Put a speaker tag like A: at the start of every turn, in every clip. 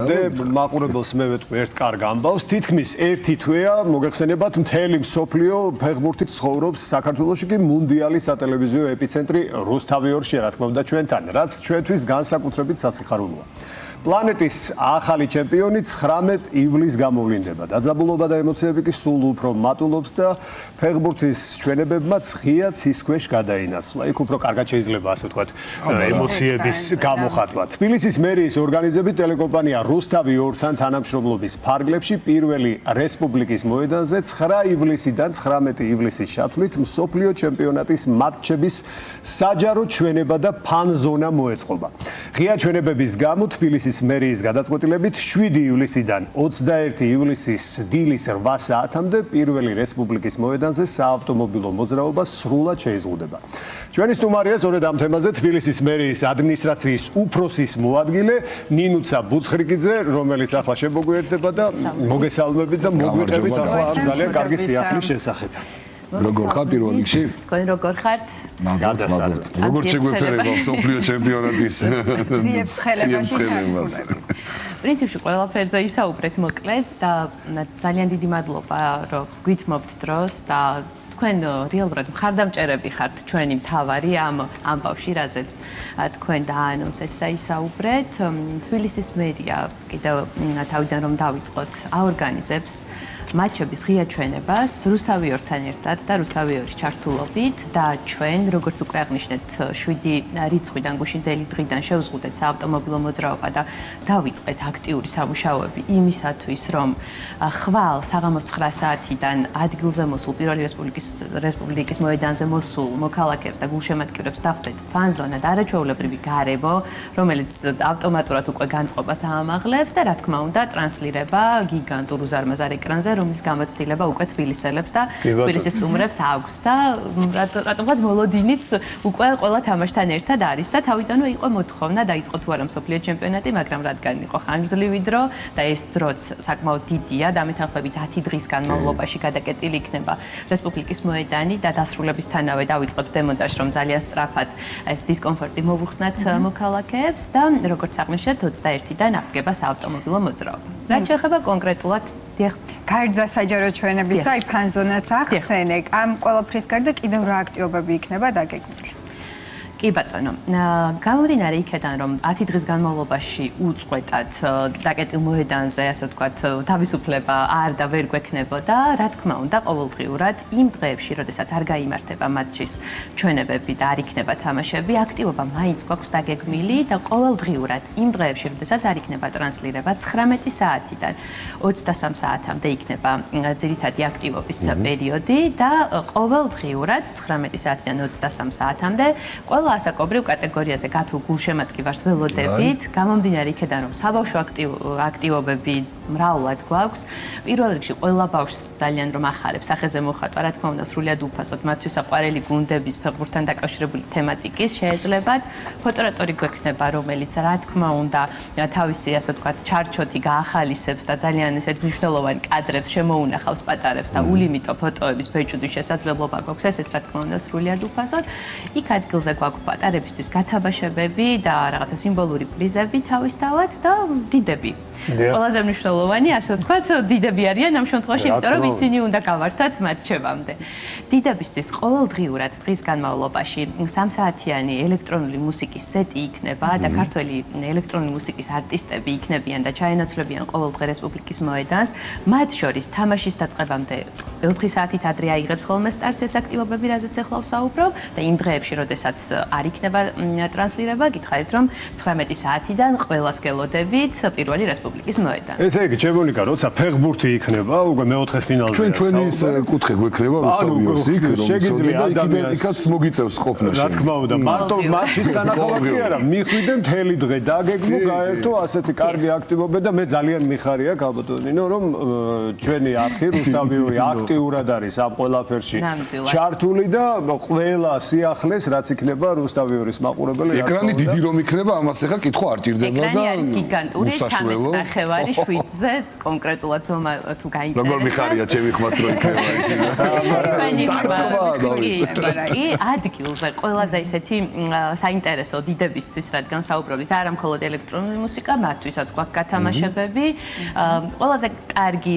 A: მოვიდე მაყურებელს მე ვეთქვი ერთ კარგ ამბავს თითქმის ერთი თვეა მოგეხსენებათ მთელი მსოფლიო ფეხბურთით ცხოვრობს საქართველოში კი მუნდიალის სატელევიზიო ეპიცენტრი რუსთავიორშია რა თქმა უნდა ჩვენთან რაც ჩვენთვის განსაკუთრებით სასიხარულოა პლანეტის ახალი ჩემპიონი 19 ივლისს გამოვლინდება. დაძაბულობა და ემოციები კი სულ უფრო მატულობს და ფეხბურთის ჩვენებებმაც ღია ცის ქვეშ გადაინაცვლა. იქ უფრო კარგად შეიძლება ასე ვთქვათ ემოციების გამოხატვა. თბილისის მერიის ორგანიზებით ტელეკომპანია რუსთავი 2-თან თანამშრომლობის ფარგლებში პირველი რესპუბლიკის მოედანზე 9 ივლისიდან 19 ივლისის ჩათვლით მსოფლიო ჩემპიონატის მატჩების საჯარო ჩვენება და ფან-ზონა მოეწყობა. ღია ჩვენებების გამო თბილისის მერიის გადაწყვეტილებით 7 ივლისიდან 21 ივლისის დილის 8 საათამდე პირველი რესპუბლიკის მოედანზე საავტომობილო მოძრაობა სრულად შეიზღუდება. ჩვენი სტუმარია სწორედ ამ თემაზე თბილისის მერიის ადმინისტრაციის უფროსის მოადგილე ნინუცა ბუცხრიკიძე, რომელიც ახლა შემოგვიერთდება და მოგესალმებით და მოგვიყვებით ახლა ამ ძალიან კარგი სიახლის შესახებ.
B: როგორ ხარ პირველ რიგში?
C: თქვენ როგორ ხართ?
A: გადასარევად.
B: როგორ შეგვეფერება მსოფლიო ჩემპიონატის
C: ციებ-ცხელებაში? პრინციპში ყველაფერზე ისაუბრეთ მოკლედ და ძალიან დიდი მადლობა რომ გვითმობთ დროს და თქვენ რეალურად მხარდამჭერები ხართ ჩვენი მთავარი ამ ამბავში, რაზეც თქვენ დაანონსეთ და ისაუბრეთ. თბილისის მერია კიდევ თავიდან რომ დავიწყოთ აორგანიზებს მატჩების ღია ჩვენებას რუსთავი 2-თან ერთად და რუსთავი 2-ის ჩართულობით და ჩვენ როგორც უკვე აღნიშნეთ 7 რიცხვიდან გუშინდელი დღიდან შევზღუდეთ საავტომობილო მოძრაობა და დავიწყეთ აქტიური სამუშაოები იმისათვის რომ ხვალ საღამოს 9 საათიდან ადგილზე მოსულ პირველი რესპუბლიკის მოედანზე მოსულ მოქალაქეებს და გულშემატკივრებს დახვდეთ ფან-ზონა და არაჩვეულებრივი გარემო რომელიც ავტომატურად უკვე განწყობას აამაღლებს და რა თქმა უნდა ტრანსლირება გიგანტურ უზარმაზარ ეკრანზე რომლის გამოცდილება უკვე თბილისელებს და თბილისის სტუმრებს აქვს და რატომღაც მოლოდინიც უკვე ყველა თამაშთან ერთად არის და თავიდანვე იყო მოთხოვნა დაიწყო თუ არა მსოფლიო ჩემპიონატი, მაგრამ რადგან იყო ხანგრძლივი დრო და ეს დროც საკმაოდ დიდია და ამეთანხმებით 10 დღის განმავლობაში გადაკეტილი იქნება რესპუბლიკის მოედანი და დასრულებისთანავე დავიწყებთ დემონტაჟს რომ ძალიან სწრაფად ეს დისკომფორტი მოვუხსნათ მოქალაქეებს და როგორც აღნიშნეთ 21-დან აღდგება საავტომობილო მოძრაობა. რაც შეეხება კონკრეტულად
D: გარდა საჯარო ჩვენებისა, აი ფან-ზონაც ახსენე. ამ ყველაფრის გარდა კიდევ რა აქტივობები იქნება დაგეგმილი?
C: კი ბატონო, გამომდინარე იქიდან რომ 10 დღის განმავლობაში უწყვეტად დაკეტილ მოედანზე, ასე ვთქვათ, თავისუფლება არ და ვერ გვექნებოდა, რა თქმა უნდა, ყოველდღიურად იმ დღეებში, როდესაც არ გაიმართება მატჩის ჩვენებები და არ იქნება თამაშები, აქტივობა მაინც გვაქვს დაგეგმილი და ყოველდღიურად იმ დღეებში, როდესაც არ იქნება ტრანსლირება 19 საათიდან 23 საათამდე იქნება ძირითადი აქტივობის პერიოდი და ყოველდღიურად 19 საათიდან 23 საათამდე ყველა ასაკობრივ კატეგორიაზე გათულ გულშემატკივარს ველოდებით, გამომდინარე იქიდან რომ საბავშვო აქტივობები მრავლად გვაქვს. პირველ რიგში ყველა ბავშვს ძალიან რომ ახარებს სახეზე მოხატვა, რა თქმა უნდა, სრულიად უფასოდ მათთვის საყვარელი გუნდების ფეხბურთთან დაკავშირებული თემატიკის შეეძლებათ. ფოტორატორი გვექნება, რომელიც რა თქმა უნდა თავისი ასე ვთქვათ ჩარჩოთი გაახალისებს და ძალიან ესეთ მნიშვნელოვან კადრებს შემოუნახავს პატარებს და ულიმიტო ფოტოების ბეჭვდის შესაძლებლობა გვაქვს. ეს რა თქმა უნდა სრულიად უფასოდ. იქ ადგილზე გვაქვს პატარებისთვის გათაბაშებები და რაღაცა სიმბოლური პრიზები თავისთავად და დიდები. ყველაზე მნიშვნელოვანი, ასე ვთქვათ, დიდები არიან ამ შემთხვევაში, იმიტომ რომ ისინი უნდა გავართათ მატჩებამდე. დიდებისთვის ყოველდღიურად დღის განმავლობაში 3 საათიანი ელექტრონული მუსიკის სეტი იქნება და ქართველი ელექტრონული მუსიკის არტისტები იქნებიან და ჩაენაცვლებიან ყოველდღე რესპუბლიკის მოედანს. მათ შორის თამაშის დაწყებამდე 4 საათით ადრე აიღებს ხოლმე სტარტს ეს აქტივობები, რაზეც ახლა ვსაუბრობ და იმ დღეებში, როდესაც არ იქნება ტრანსლირება, გითხარით რომ 19 საათიდან ყველას გელოდებით პირველი რესპუბლიკის მოედანს.
A: ესე იგი, ჩემონიკა, როცა ფეხბურთი იქნება, უკვე მეოთხე ფინალზე.
B: ჩვენი ის კუთხე გვექნება რუსთავიოს იქ, რომ
A: შეგიძლია
B: იქაც მოგიწევს ყოფნა.
A: რა თქმა უნდა, მარტო მატჩის სანახავად კი არა, მიხვიდე მთელი დღე დაგეგმო, გაერთო ასეთი კარგი აქტივობა და მე ძალიან მიხარია გაბატონინო, რომ ჩვენი არხი რუსთავიორი აქტიურად არის ამ ყველაფერში ჩართული და ყველა სიახლეს რაც იქნება რუსთავიორის მაყურებელი.
B: ეკრანი დიდი რომ იქნება, ამას ახლა კითხვა არ ჭირდება და
C: ეკრანი არის გიგანტური 13 9.5 7-ზე კონკრეტულად ზომა თუ გაინტერესებს.
B: როგორ მიხარია ჩემი ხმაც რო იქნება
C: კი, ადგილზე ყველაზე ისეთი საინტერესო დიდებისთვის, რადგან საუბრობთ არა მხოლოდ ელექტრონული მუსიკა, მათთვისაც გვაქვს გათამაშებები. ყველაზე კარგი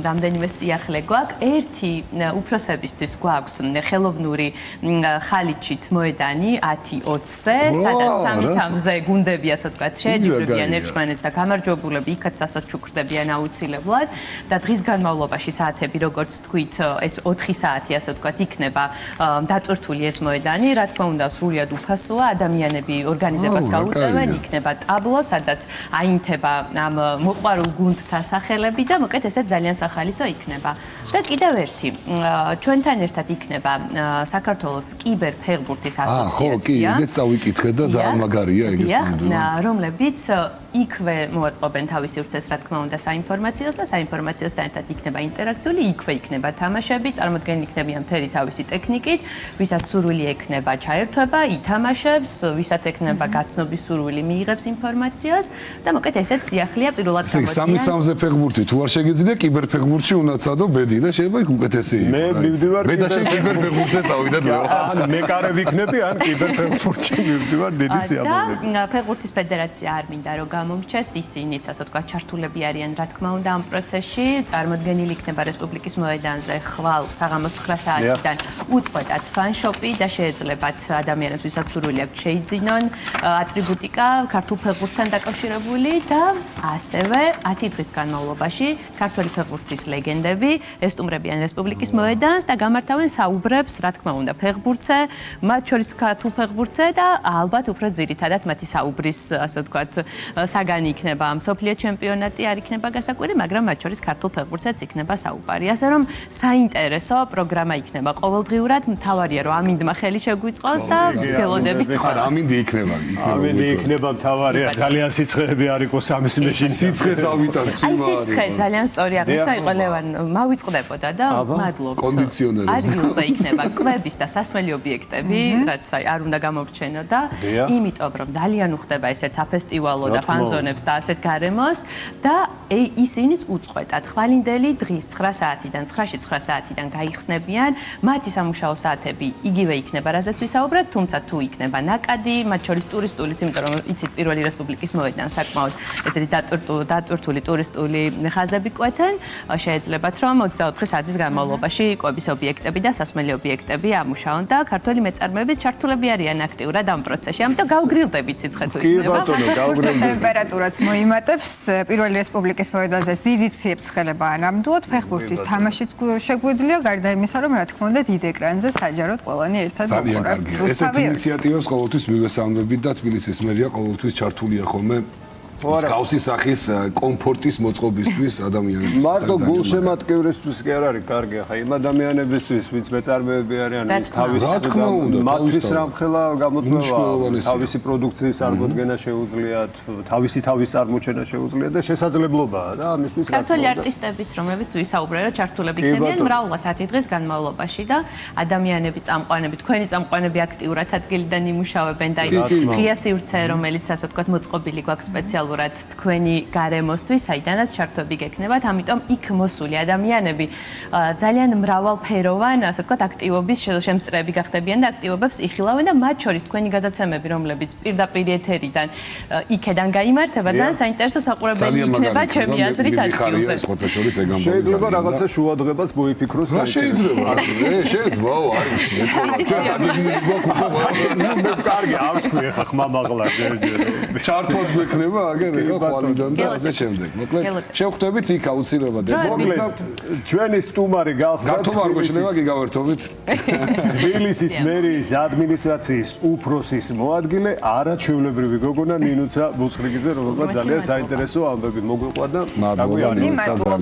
C: რამდენიმე სიახლე გვაქვს. ერთი უფროსებისთვის გვაქვს ხელოვნური ხალიჩით მოედანი 10-20-ზე, სადაც 3-3-ზე გუნდები, ასე ვთქვათ, შეჯიბრებიან ერთმანეთს და გამარჯვებულები იქაც დასაჩუქრდებიან აუცილებლად და დღის განმავლობაში საათები, როგორც თქვით, ეს 4 საათი, ასე ვთქვათ, იქნება დატვირთული ეს მოედანი. რა თქმა უნდა, სრულიად უფასოა, ადამიანები ორგანიზებას გაუწევენ, იქნება ტაბლო, სადაც აინთება ამ მოყვარულ გუნდთა სახელები და მოკლედ ესე ძალიან სახალისო იქნება. და კიდევ ერთი, ჩვენთან ერთად იქნება საქართველოს კიბერფეხბურთის ასოციაცია.
B: ხო, კი, ეგეც წავიკითხე და ძალიან მაგარია ეგეც ნამდვილად.
C: რომლებიც იქვე მოაწყობენ თავის სივრცეს, რა თქმა უნდა, საინფორმაციოს და საინფორმაციოსთან ერთად იქნება ინტერაქციული, იქვე იქნება თამაშები, წარმოდგენილი იქნებიან მთელი თავისი ტექნიკით, ვისაც სურვილი ექნება ჩაერთვება, ითამაშებს, ვისაც ექნება გაცნობის სურვილი, მიიღებს ინფორმაციას და მოკლედ ესეც სიახლეა პირველად
B: გამოდიან. 3-3-ზე ფეხბურთი თუ არ შეგიძლია კიბერფეხბურთში უნაცადო ბედი და შეიძლება იქ უკეთესი იყოს.
A: მე მივდივარ
B: მე და შენ კიბერფეხბურთზე წავიდეთ რა.
A: ან მე კარე ვიქნები, ან კიბერფეხბურთში მივდივარ, დიდი სიამოვნებით.
C: და ფეხბურთის ფედერაცია არ მინდა რომ გამომრჩეს, ისინიც ასე ვთქვათ ჩართულები არიან რა თქმა უნდა ამ პროცესში, წარმოდგენილი იქნება რესპუბლიკის მოედანზე ხვალ საღამოს 9 საათიდან უწყვეტად ფანშოპი და შეეძლებათ ადამიანებს, ვისაც სურვილი აქვთ შეიძინონ ატრიბუტიკა ქართულ ფეხბურთთან დაკავშირებული და ასევე 10 დღის განმავლობაში ქართული ფეხბურთის ლეგენდები ესტუმრებიან რესპუბლიკის მოედანს და გამართავენ საუბრებს, რა თქმა უნდა, ფეხბურთზე, მათ შორის ქართულ ფეხბურთზე და ალბათ უფრო ძირითადად მათი საუბრის, ასე ვთქვათ, საგანი იქნება მსოფლიო ჩემპიონატი, არ იქნება გასაკვირი, მაგრამ მათ შორის ქართულ ფეხბურთზეც იქნება საუბარი. ასე რომ საინტერესო პროგრამა იქნება ყოველდღიურად, მთავარია რომ ამინდმა ხელი შეგვიწყოს და გელოდებით
B: ხარ ამინდი იქნება.
A: ამინდი იქნება მთავარია, ძალიან სიცხეები არ იყოს ამის მეშინ.
B: სიცხეს ავიტანე.
C: აი სიცხე ძალიან სწორი აღნიშნა იყო ლევან, მავიწყდებოდა და მადლობთ.
B: კონდიციონერი.
C: ადგილზე იქნება კვების და სასმელი ობიექტები, რაც არ უნდა გამორჩენო და იმიტომ რომ ძალიან უხდება ესეც საფესტივალო და ფანზონებს და ასეთ გარემოს და ისინიც უწყვეტად ხვალინდელი დღის 9 საათიდან 9-9 საათიდან გაიხსნებიან, მათი სამუშაო საათები იგივე იქნება, რაზეც ვისაუბრეთ, თუმცა თუ იქნება ნაკადი, მათ შორის ტურისტულიც, იმიტომ რომ იცით პირველი რესპუბლიკის მოედანს საკმაოდ ესეთი დატვირთული ტურისტული ხაზები კვეთენ, შეეძლებათ რომ 24 საათის განმავლობაში კვების ობიექტები და სასმელი ობიექტები ამუშაონ და ქართველი მეწარმეების ჩართულები არიან აქტიურად ამ პროცესში. ამიტომ გავგრილდებით სიცხე თუ იქნება.
D: ტემპერატურაც მოიმატებს, პირველი რესპუბლიკის მოედანზე დიდი ციებ-ცხელება ანამდუოთ, ფეხბურთის თამაშიც შეგვიძლია, გარდა იმისა, რომ რა თქმა უნდა დიდ ეკრანზე საჯაროდ ყველანი ერთად
B: მოყურებთ. ესეთ ინიციატივებს ყოველთვის მივესალმებით და თბილისის მერია ყოველთვის ჩართულია ხოლმე მსგავსი სახის კომფორტის მოწყობისთვის ადამიანებს.
A: მარტო გულშემატკივრისთვის კი არ არის კარგი, ახლა იმ ადამიანებისთვის, ვინც მეწარმეები არიან, ის მათთვის რამხელა გამოწვევა, თავისი პროდუქციის წარმოდგენა შეუძლიათ, თავისი წარმოჩენა შეუძლიათ და შესაძლებლობაა და ამისთვის რა თქმა უნდა.
C: ქართული არტისტებიც, რომლებიც ვისაუბრე, რომ ჩართულები იქნებიან მრავლად 10 დღის განმავლობაში და ადამიანები წამყვანები, თქვენი წამყვანები აქტიურად ადგილიდან იმუშავებენ და ღია სივრცე, რომელიც ასე ვთქვათ მოწყობილი გვაქვს სპეციალურად თქვენი გარემოსთვის, საიდანაც ჩართვები გექნებათ, ამიტომ იქ მოსული ადამიანები ძალიან მრავალფეროვან, ასე ვთქვათ, აქტივობის შემწრეები გახდებიან და აქტივობებს იხილავენ და მათ შორის თქვენი გადაცემები, რომლებიც პირდაპირ ეთერიდან იქედან გაიმართება, ძალიან საინტერესო საყურებელი იქნება, ჩემი აზრით ადგილზე.
A: შეიძლება რაღაცა შუადღებას მოიფიქროს.
B: რა შეიძლება? შეიძლება, არის.
A: მე კარგი, არ თქვი ახლა ხმამაღლა ჯერჯერობით.
B: ჩართვაც გვექნება აგერ ეხა ხვალიდან და ასე შემდეგ. მოკლედ შევხვდებით იქ აუცილებლად.
A: მოკლედ ჩვენი სტუმარი გახლავთ.
B: გართობა არ გვეშლება გიგავერთობით.
A: თბილისის მერიის ადმინისტრაციის უფროსის მოადგილე არაჩვეულებრივი გოგონა ნინუცა ბუცხრიგიძე, რომელსაც ძალიან საინტერესო ამბები მოგვიყვანა.
B: მადლობა.